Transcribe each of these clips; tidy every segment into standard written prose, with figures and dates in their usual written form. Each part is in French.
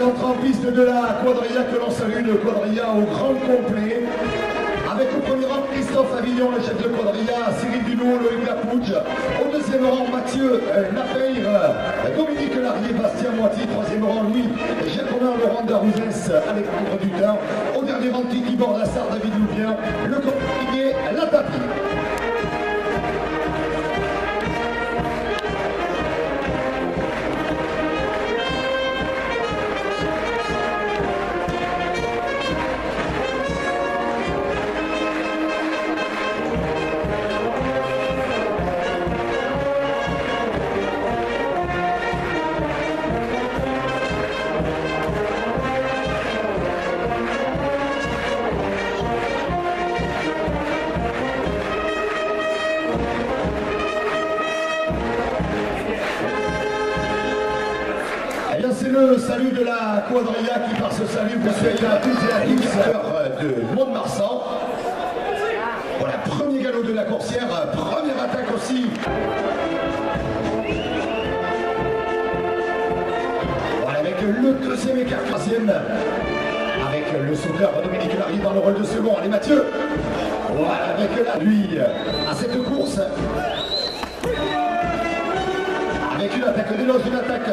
entre en piste de la quadrilla que l'on salue, le quadrilla au grand complet. Avec au premier rang Christophe Avillon, le chef de quadrilla, Cyril Dunot, Loïc Lapouge. Au deuxième rang Mathieu Lapeyre, Dominique Larrier, Bastien Moiti. Troisième rang Louis Jacobin, Laurent Darouzès, Alexandre Dutin. Au dernier rang Tiki Bordassar, David Loubien, le compliqué, la tapis. C'est le salut de la quadrilla qui, par ce salut, vous souhaite à toutes et à tous de Mont-de-Marsan. Voilà, premier galop de la coursière, première attaque aussi. Voilà, avec le deuxième écart, troisième, avec le sauteur Dominique Larrier dans le rôle de second. Allez Mathieu, voilà, avec lui à cette course. Avec une attaque d'éloge, une attaque.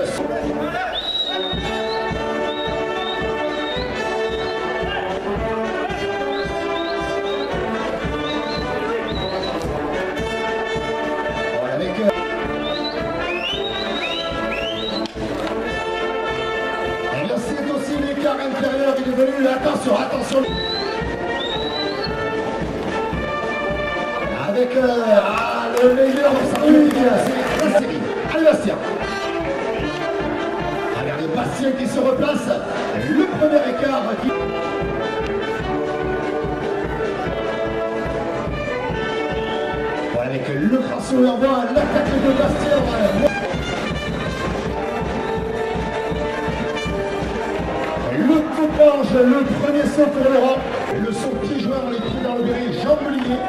Intérieur, il est venu, attention, avec le meilleur c'est la série. Allez Bastien. Regardez Bastien qui se replace, le premier écart qui... Voilà, avec le crasso et en bas, l'attaque de Bastien. Le coupange, le premier saut pour Laurent. Le saut pied joint dans les pieds dans le béret, Jean Moulier.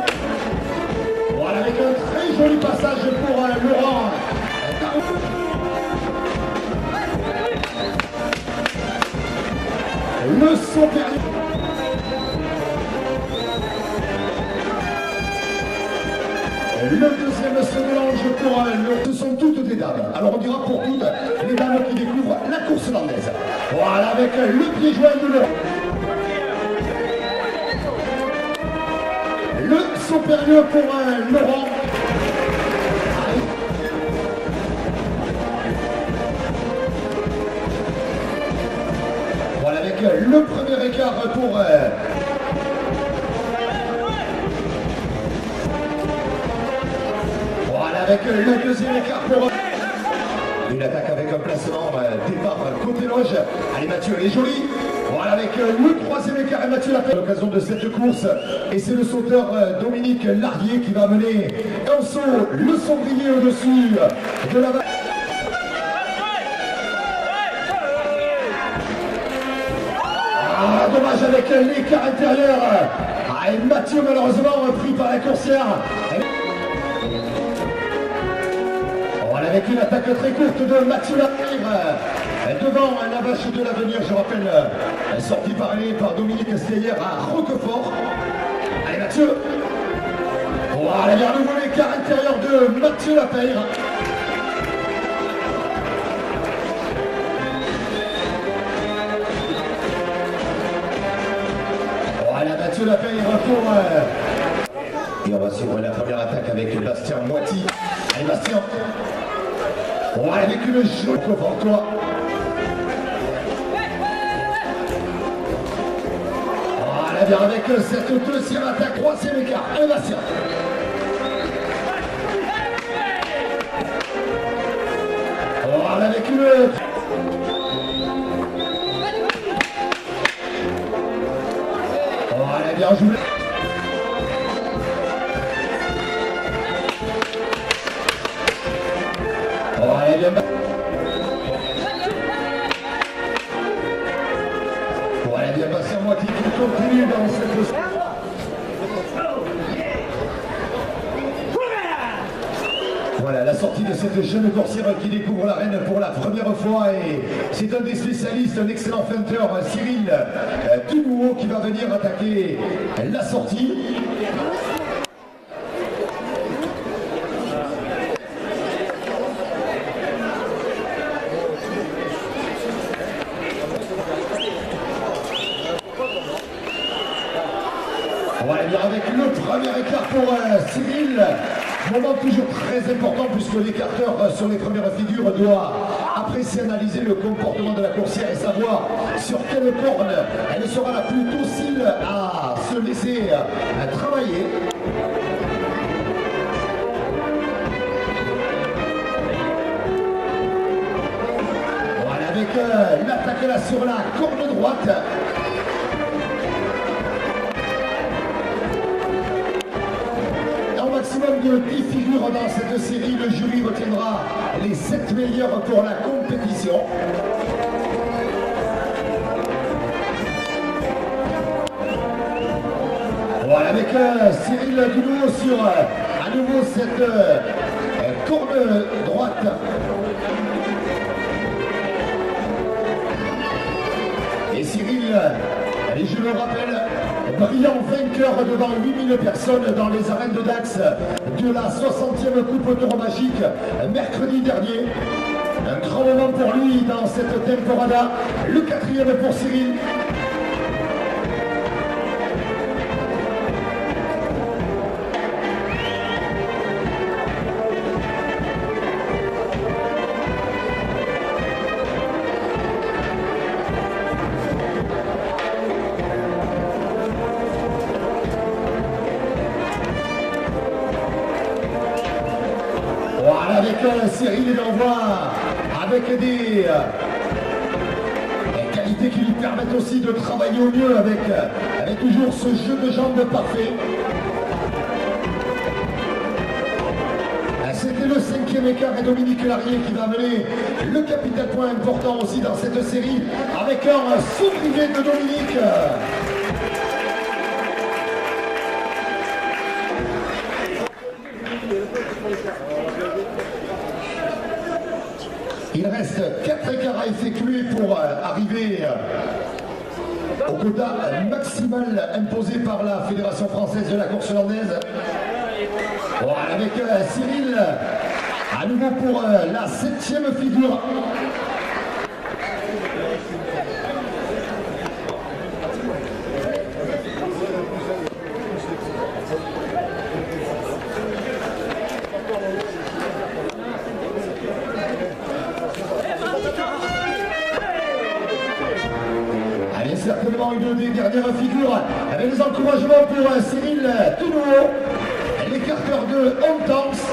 Voilà, avec un très joli passage pour Laurent. Le saut perdu. Le deuxième se mélange pour Laurent. Ce sont toutes des dames. Alors on dira pour toutes les dames qui découvrent la course landaise. Voilà, avec le pied joint de Laurent. Le saut périlleux pour Laurent. Voilà, avec le premier écart pour... Voilà, avec le deuxième écart pour... Une attaque avec un placement, départ côté loge. Allez Mathieu, elle est jolie. Voilà, avec le troisième écart et Mathieu Lapeyre à l'occasion de cette course. Et c'est le sauteur Dominique Larrier qui va mener un saut, le sombrier au-dessus de la... Ah, dommage avec l'écart intérieur. Ah, et Mathieu malheureusement pris par la coursière. Voilà, avec une attaque très courte de Mathieu Lapeyre devant la vache de l'avenir, je rappelle, sortie par Dominique Steyer à Roquefort. Allez Mathieu. Voilà, vers le nouveau l'écart intérieur de Mathieu Lapeyre. Voilà, Mathieu Lapeyre pour... Et on va suivre la première attaque avec Bastien Moiti. Allez Bastien. Voilà, avec une jolie devant toi. Voilà, bien avec cette deuxième attaque, troisième écart. Allez Bastien. Voilà, avec une... Voilà, bien joué. Voilà, bien... Voilà, bien Bastien Moiti qui continue dans cette... Voilà la sortie de cette jeune coursière qui découvre l'arène pour la première fois et c'est un des spécialistes, un excellent feinteur, Cyril Dunouot qui va venir attaquer la sortie. On va aller avec le premier écart pour Cyril. Moment toujours très important puisque l'écarteur sur les premières figures doit apprécier, analyser le comportement de la coursière et savoir sur quelle corne elle sera la plus docile à se laisser travailler. Voilà avec l'attaque là sur la corne droite. Maximum de 10 figures dans cette série, le jury retiendra les 7 meilleurs pour la compétition. Voilà avec Cyril Dunouot sur à nouveau cette corne droite. Et Cyril, je le rappelle, brillant vainqueur devant 8000 personnes dans les arènes de Dax de la 60e Coupe Tauromachique mercredi dernier. Un grand moment pour lui dans cette temporada, le 4e pour Cyril. Voilà avec Cyril et l'envoi avec des qualités qui lui permettent aussi de travailler au mieux avec toujours ce jeu de jambes parfait. C'était le 5e écart et Dominique Larrier qui va amener le capital point important aussi dans cette série avec un sourire de Dominique. Il reste 4 écarts à effectuer pour arriver au quota maximal imposé par la Fédération française de la course landaise. Voilà, avec Cyril, à nouveau pour la 7e figure. Allez, certainement une des dernières figures avec les encouragements pour Cyril Dunouot, l'écarteur de Hontanks.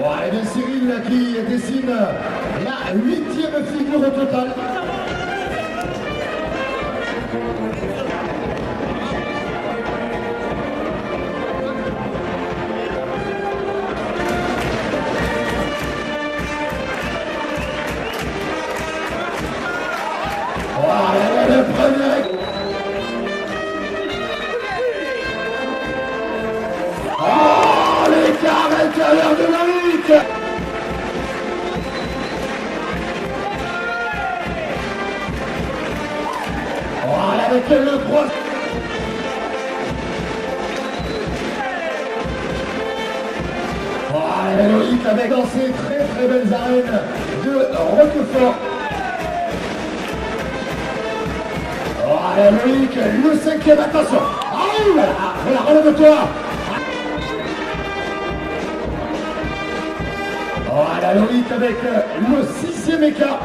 Voilà, et bien Cyril qui dessine la 8e figure au total. Voilà le premier. Oh, l'écart intérieur de Malik. Voilà avec le 3. Voilà Loïc avec dans ces très belles arènes de Roquefort. Voilà Loïc, le 5e, attention. Oh là là, voilà, relève-toi. Voilà Loïc avec le 6e écart.